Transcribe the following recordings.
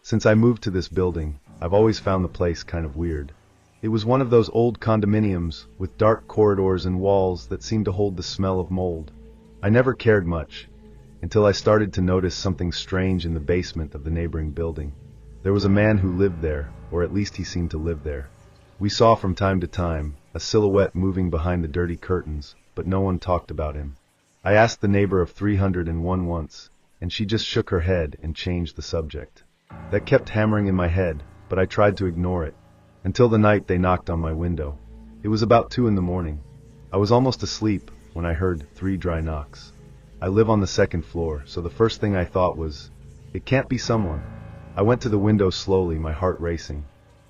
Since I moved to this building, I've always found the place kind of weird. It was one of those old condominiums with dark corridors and walls that seemed to hold the smell of mold. I never cared much, until I started to notice something strange in the basement of the neighboring building. There was a man who lived there, or at least he seemed to live there. We saw from time to time a silhouette moving behind the dirty curtains, but no one talked about him. I asked the neighbor of 301 once, and she just shook her head and changed the subject. That kept hammering in my head, but I tried to ignore it, until the night they knocked on my window. It was about 2 in the morning. I was almost asleep when I heard 3 dry knocks. I live on the 2nd floor, so the first thing I thought was, it can't be someone. I went to the window slowly, my heart racing.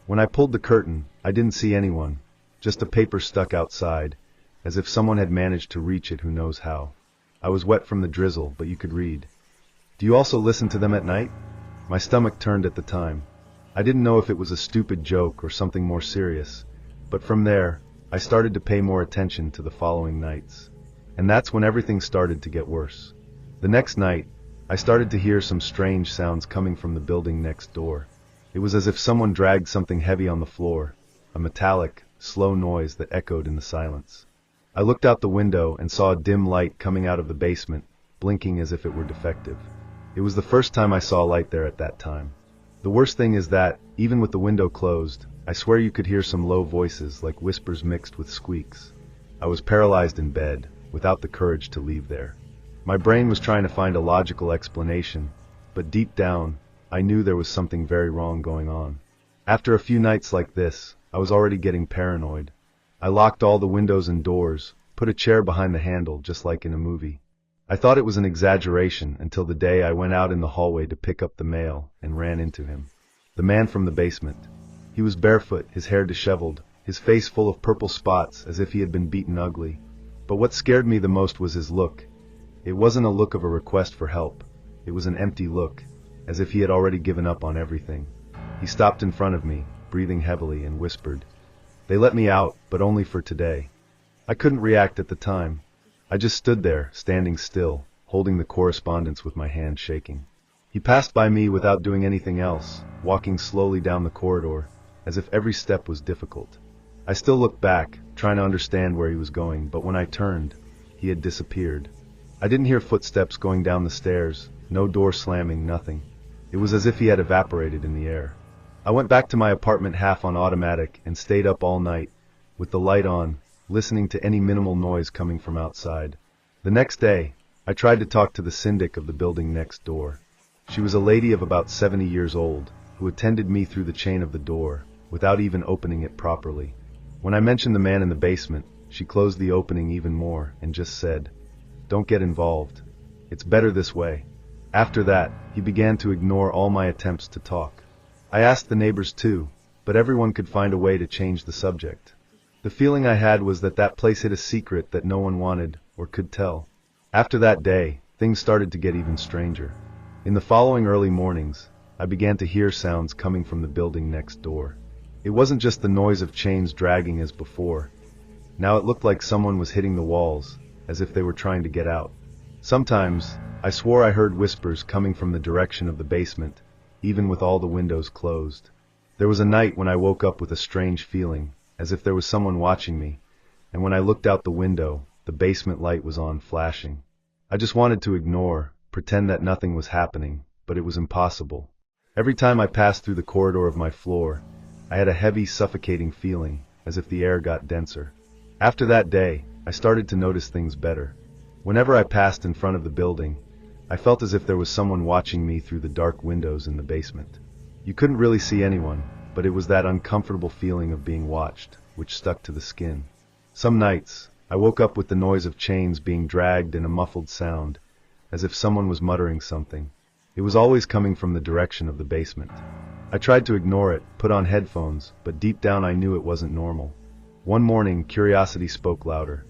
When I pulled the curtain, I didn't see anyone, just a paper stuck outside, as if someone had managed to reach it who knows how. I was wet from the drizzle, but you could read. Do you also listen to them at night? My stomach turned at the time. I didn't know if it was a stupid joke or something more serious, but from there, I started to pay more attention to the following nights. And that's when everything started to get worse. The next night, I started to hear some strange sounds coming from the building next door. It was as if someone dragged something heavy on the floor, a metallic, slow noise that echoed in the silence. I looked out the window and saw a dim light coming out of the basement, blinking as if it were defective. It was the first time I saw light there at that time. The worst thing is that, even with the window closed, I swear you could hear some low voices like whispers mixed with squeaks. I was paralyzed in bed, without the courage to leave there. My brain was trying to find a logical explanation, but deep down, I knew there was something very wrong going on. After a few nights like this, I was already getting paranoid. I locked all the windows and doors, put a chair behind the handle just like in a movie. I thought it was an exaggeration until the day I went out in the hallway to pick up the mail and ran into him. The man from the basement. He was barefoot, his hair disheveled, his face full of purple spots as if he had been beaten ugly. But what scared me the most was his look. It wasn't a look of a request for help. It was an empty look, as if he had already given up on everything. He stopped in front of me, breathing heavily, and whispered, "They let me out, but only for today." I couldn't react at the time. I just stood there, standing still, holding the correspondence with my hand shaking. He passed by me without doing anything else, walking slowly down the corridor, as if every step was difficult. I still looked back, trying to understand where he was going, but when I turned, he had disappeared. I didn't hear footsteps going down the stairs, no door slamming, nothing. It was as if he had evaporated in the air. I went back to my apartment half on automatic and stayed up all night, with the light on, listening to any minimal noise coming from outside. The next day, I tried to talk to the syndic of the building next door. She was a lady of about 70 years old, who attended me through the chain of the door, without even opening it properly. When I mentioned the man in the basement, she closed the opening even more and just said, "Don't get involved. It's better this way." After that, he began to ignore all my attempts to talk. I asked the neighbors too, but everyone could find a way to change the subject. The feeling I had was that that place hid a secret that no one wanted or could tell. After that day, things started to get even stranger. In the following early mornings, I began to hear sounds coming from the building next door. It wasn't just the noise of chains dragging as before. Now it looked like someone was hitting the walls, as if they were trying to get out. Sometimes, I swore I heard whispers coming from the direction of the basement, even with all the windows closed. There was a night when I woke up with a strange feeling, as if there was someone watching me, and when I looked out the window, the basement light was on, flashing. I just wanted to ignore, pretend that nothing was happening, but it was impossible. Every time I passed through the corridor of my floor, I had a heavy, suffocating feeling, as if the air got denser. After that day, I started to notice things better. Whenever I passed in front of the building, I felt as if there was someone watching me through the dark windows in the basement. You couldn't really see anyone, but it was that uncomfortable feeling of being watched, which stuck to the skin. Some nights, I woke up with the noise of chains being dragged and a muffled sound, as if someone was muttering something. It was always coming from the direction of the basement. I tried to ignore it, put on headphones, but deep down I knew it wasn't normal. One morning, curiosity spoke louder.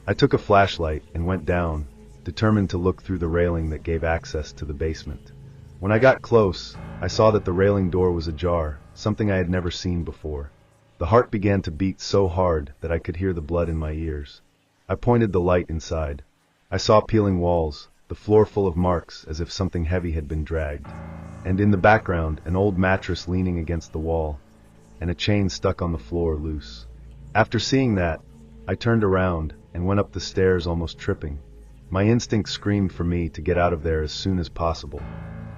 I took a flashlight and went down, determined to look through the railing that gave access to the basement. When I got close, I saw that the railing door was ajar, something I had never seen before. The heart began to beat so hard that I could hear the blood in my ears. I pointed the light inside. I saw peeling walls, the floor full of marks as if something heavy had been dragged. And in the background, an old mattress leaning against the wall, and a chain stuck on the floor loose. After seeing that, I turned around and went up the stairs almost tripping. My instinct screamed for me to get out of there as soon as possible.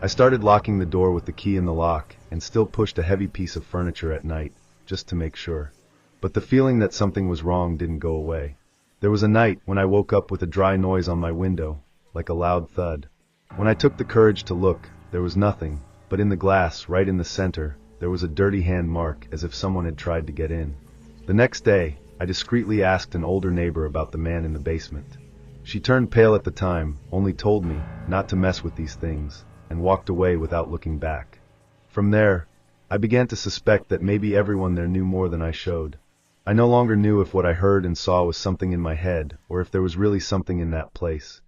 I started locking the door with the key in the lock and still pushed a heavy piece of furniture at night, just to make sure. But the feeling that something was wrong didn't go away. There was a night when I woke up with a dry noise on my window, like a loud thud. When I took the courage to look, there was nothing, but in the glass, right in the center, there was a dirty hand mark as if someone had tried to get in. The next day, I discreetly asked an older neighbor about the man in the basement. She turned pale at the time, only told me not to mess with these things, and walked away without looking back. From there, I began to suspect that maybe everyone there knew more than I showed. I no longer knew if what I heard and saw was something in my head, or if there was really something in that place,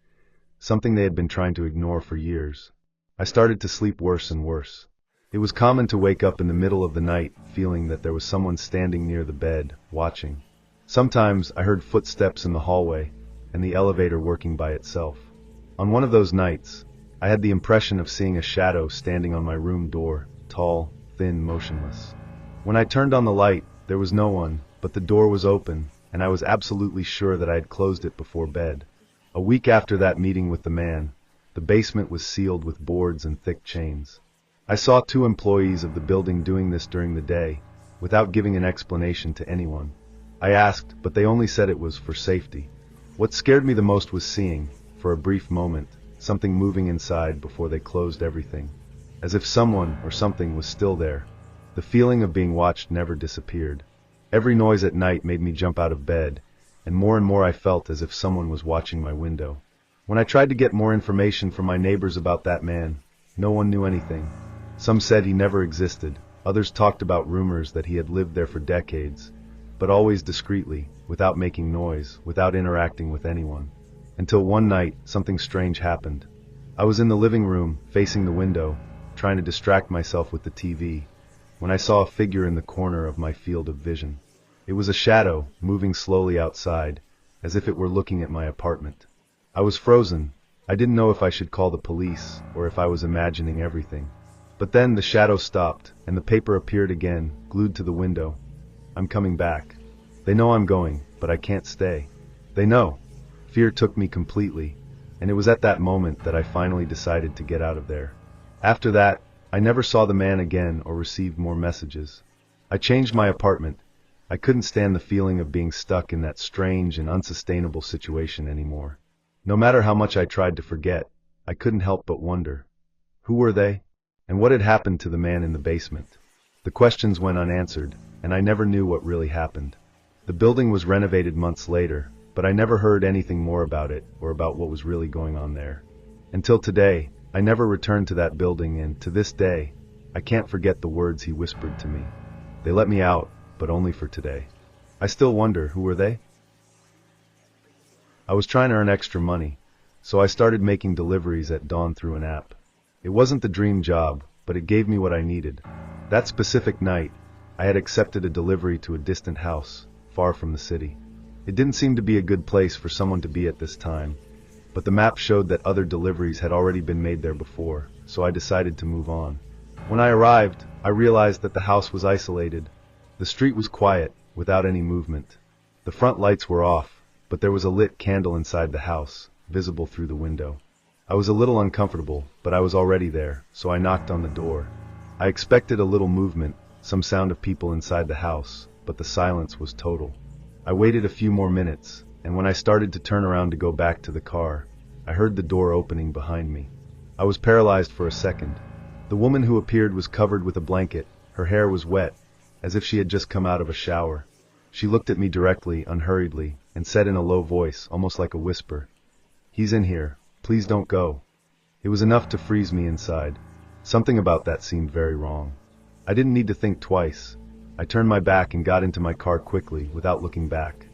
something they had been trying to ignore for years. I started to sleep worse and worse. It was common to wake up in the middle of the night feeling that there was someone standing near the bed, watching. Sometimes I heard footsteps in the hallway, and the elevator working by itself. On one of those nights, I had the impression of seeing a shadow standing on my room door, tall, thin, motionless. When I turned on the light, there was no one, but the door was open, and I was absolutely sure that I had closed it before bed. A week after that meeting with the man, the basement was sealed with boards and thick chains. I saw 2 employees of the building doing this during the day, without giving an explanation to anyone. I asked, but they only said it was for safety. What scared me the most was seeing, for a brief moment, something moving inside before they closed everything. As if someone or something was still there. The feeling of being watched never disappeared. Every noise at night made me jump out of bed, and more I felt as if someone was watching my window. When I tried to get more information from my neighbors about that man, no one knew anything. Some said he never existed, others talked about rumors that he had lived there for decades, but always discreetly, without making noise, without interacting with anyone. Until one night, something strange happened. I was in the living room, facing the window, trying to distract myself with the TV, when I saw a figure in the corner of my field of vision. It was a shadow, moving slowly outside, as if it were looking at my apartment. I was frozen. I didn't know if I should call the police, or if I was imagining everything. But then the shadow stopped, and the paper appeared again, glued to the window. I'm coming back. They know I'm going, but I can't stay. They know. Fear took me completely, and it was at that moment that I finally decided to get out of there. After that, I never saw the man again or received more messages. I changed my apartment. I couldn't stand the feeling of being stuck in that strange and unsustainable situation anymore. No matter how much I tried to forget, I couldn't help but wonder. Who were they? And what had happened to the man in the basement? The questions went unanswered, and I never knew what really happened. The building was renovated months later, but I never heard anything more about it or about what was really going on there. Until today, I never returned to that building, and to this day, I can't forget the words he whispered to me. They let me out, but only for today. I still wonder, who were they? I was trying to earn extra money, so I started making deliveries at dawn through an app. It wasn't the dream job, but it gave me what I needed. That specific night, I had accepted a delivery to a distant house, far from the city. It didn't seem to be a good place for someone to be at this time, but the map showed that other deliveries had already been made there before, so I decided to move on. When I arrived, I realized that the house was isolated. The street was quiet, without any movement. The front lights were off, but there was a lit candle inside the house, visible through the window. I was a little uncomfortable, but I was already there, so I knocked on the door. I expected a little movement, some sound of people inside the house, but the silence was total. I waited a few more minutes, and when I started to turn around to go back to the car, I heard the door opening behind me. I was paralyzed for a second. The woman who appeared was covered with a blanket, her hair was wet, as if she had just come out of a shower. She looked at me directly, unhurriedly, and said in a low voice, almost like a whisper, "He's in here. Please don't go." It was enough to freeze me inside. Something about that seemed very wrong. I didn't need to think twice. I turned my back and got into my car quickly, without looking back.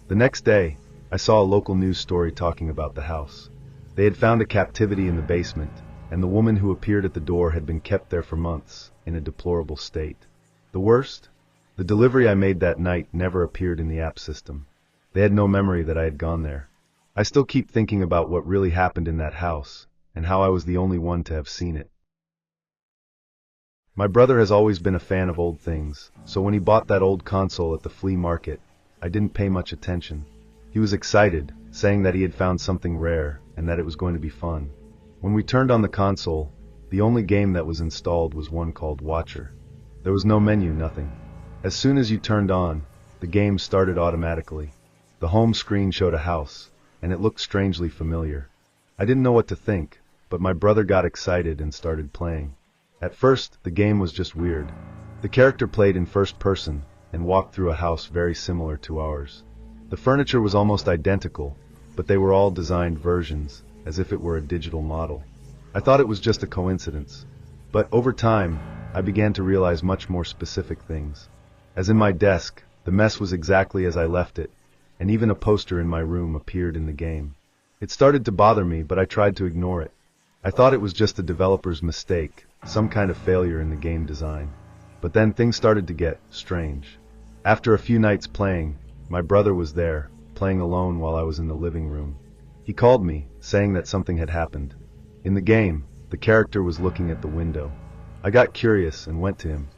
The next day, I saw a local news story talking about the house. They had found a captivity in the basement, and the woman who appeared at the door had been kept there for months, in a deplorable state. The worst? The delivery I made that night never appeared in the app system. They had no memory that I had gone there. I still keep thinking about what really happened in that house, and how I was the only one to have seen it. My brother has always been a fan of old things, so when he bought that old console at the flea market, I didn't pay much attention. He was excited, saying that he had found something rare, and that it was going to be fun. When we turned on the console, the only game that was installed was one called Watcher. There was no menu, nothing. As soon as you turned on, the game started automatically. The home screen showed a house, and it looked strangely familiar. I didn't know what to think, but my brother got excited and started playing. At first, the game was just weird. The character played in first person and walked through a house very similar to ours. The furniture was almost identical, but they were all designed versions, as if it were a digital model. I thought it was just a coincidence, but over time, I began to realize much more specific things. As in my desk, the mess was exactly as I left it, and even a poster in my room appeared in the game. It started to bother me, but I tried to ignore it. I thought it was just a developer's mistake, some kind of failure in the game design. But then things started to get strange. After a few nights playing, my brother was there, playing alone while I was in the living room. He called me, saying that something had happened. In the game, the character was looking at the window. I got curious and went to him.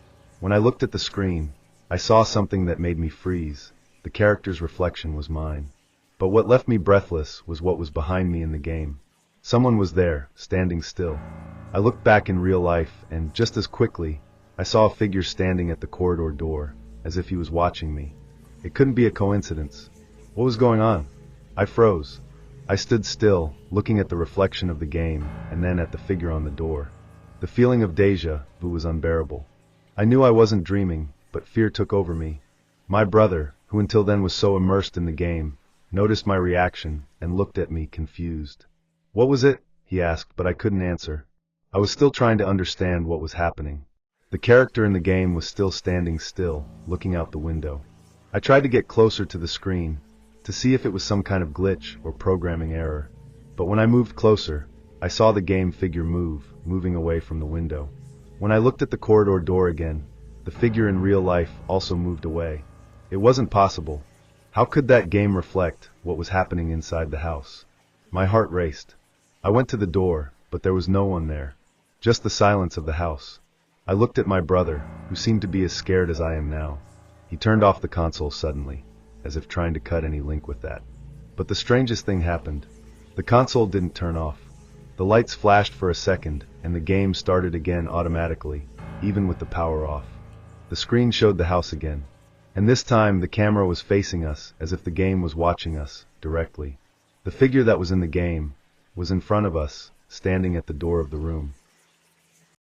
When I looked at the screen, I saw something that made me freeze. The character's reflection was mine. But what left me breathless was what was behind me in the game. Someone was there, standing still. I looked back in real life, and just as quickly, I saw a figure standing at the corridor door, as if he was watching me. It couldn't be a coincidence. What was going on? I froze. I stood still, looking at the reflection of the game, and then at the figure on the door. The feeling of déjà vu was unbearable. I knew I wasn't dreaming, but fear took over me. My brother, who until then was so immersed in the game, noticed my reaction and looked at me confused. "What was it?" he asked, but I couldn't answer. I was still trying to understand what was happening. The character in the game was still standing still, looking out the window. I tried to get closer to the screen, to see if it was some kind of glitch or programming error. But when I moved closer, I saw the game figure moving away from the window. When I looked at the corridor door again, the figure in real life also moved away. It wasn't possible. How could that game reflect what was happening inside the house? My heart raced. I went to the door, but there was no one there. Just the silence of the house. I looked at my brother, who seemed to be as scared as I am now. He turned off the console suddenly, as if trying to cut any link with that. But the strangest thing happened. The console didn't turn off. The lights flashed for a second, and the game started again automatically, even with the power off. The screen showed the house again. And this time, the camera was facing us, as if the game was watching us, directly. The figure that was in the game was in front of us, standing at the door of the room.